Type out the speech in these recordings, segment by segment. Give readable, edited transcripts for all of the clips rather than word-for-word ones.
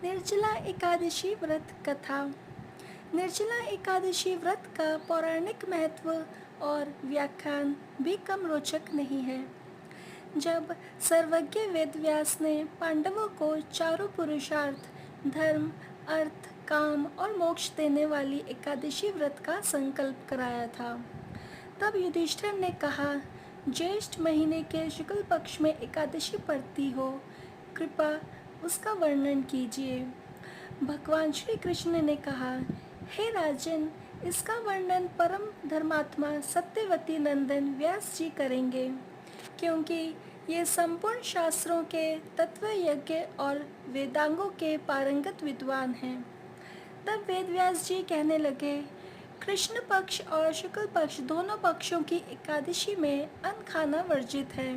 निर्जला एकादशी व्रत कथा। निर्जला एकादशी व्रत का पौराणिक महत्व और व्याख्यान भी कम रोचक नहीं है। जब सर्वज्ञ वेदव्यास ने पांडवों को चारों पुरुषार्थ धर्म, अर्थ, काम और मोक्ष देने वाली एकादशी व्रत का संकल्प कराया था, तब युधिष्ठिर ने कहा, ज्येष्ठ महीने के शुक्ल पक्ष में एकादशी पड़ती हो, कृपा उसका वर्णन कीजिए। भगवान श्री कृष्ण ने कहा, हे राजन, इसका वर्णन परम धर्मात्मा सत्यवती नंदन व्यास जी करेंगे, क्योंकि ये संपूर्ण शास्त्रों के तत्व यज्ञ और वेदांगों के पारंगत विद्वान हैं। तब वेदव्यास जी कहने लगे, कृष्ण पक्ष और शुक्ल पक्ष दोनों पक्षों की एकादशी में अन्न खाना वर्जित है।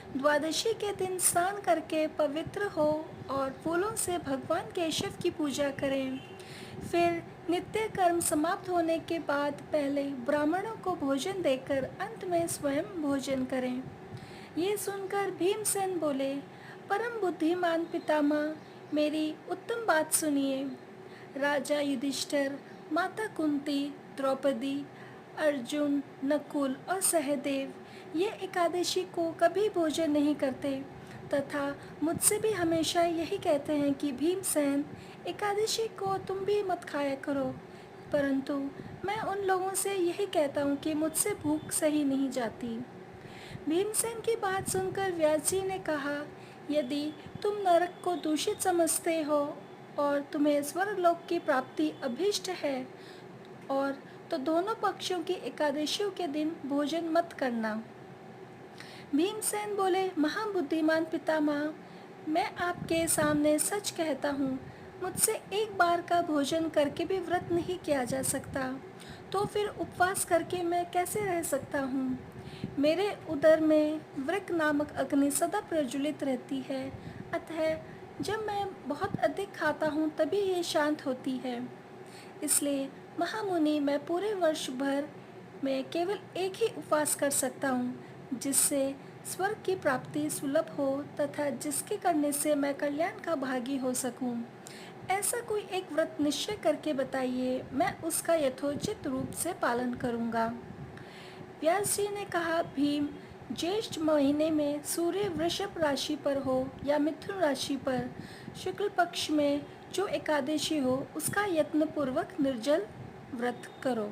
द्वादशी के दिन स्नान करके पवित्र हो और फूलों से भगवान केशव की पूजा करें। फिर नित्य कर्म समाप्त होने के बाद पहले ब्राह्मणों को भोजन देकर अंत में स्वयं भोजन करें। ये सुनकर भीमसेन बोले, परम बुद्धिमान पितामह, मेरी उत्तम बात सुनिए। राजा युधिष्ठिर, माता कुंती, द्रौपदी, अर्जुन, नकुल और सहदेव ये एकादशी को कभी भोजन नहीं करते तथा मुझसे भी हमेशा यही कहते हैं कि भीमसेन, एकादशी को तुम भी मत खाया करो। परंतु मैं उन लोगों से यही कहता हूँ कि मुझसे भूख सही नहीं जाती। भीमसेन की बात सुनकर व्यास जी ने कहा, यदि तुम नरक को दूषित समझते हो और तुम्हें स्वर्गलोक की प्राप्ति अभीष्ट है और तो दोनों पक्षों की एकादशियों के दिन भोजन मत करना। भीमसेन बोले, महाबुद्धिमान पितामह, मैं आपके सामने सच कहता हूँ, मुझसे एक बार का भोजन करके भी व्रत नहीं किया जा सकता, तो फिर उपवास करके मैं कैसे रह सकता हूँ। मेरे उदर में वृक नामक अग्नि सदा प्रज्वलित रहती है, अतः जब मैं बहुत अधिक खाता हूँ तभी ये शांत होती है। इसलिए महामुनि, मैं पूरे वर्ष भर में केवल एक ही उपवास कर सकता हूँ, जिससे स्वर्ग की प्राप्ति सुलभ हो तथा जिसके करने से मैं कल्याण का भागी हो सकूँ। ऐसा कोई एक व्रत निश्चय करके बताइए, मैं उसका यथोचित रूप से पालन करूँगा। व्यास जी ने कहा, भीम, ज्येष्ठ महीने में सूर्य वृषभ राशि पर हो या मिथुन राशि पर शुक्ल पक्ष में जो एकादशी हो, उसका यत्न पूर्वक निर्जल व्रत करो।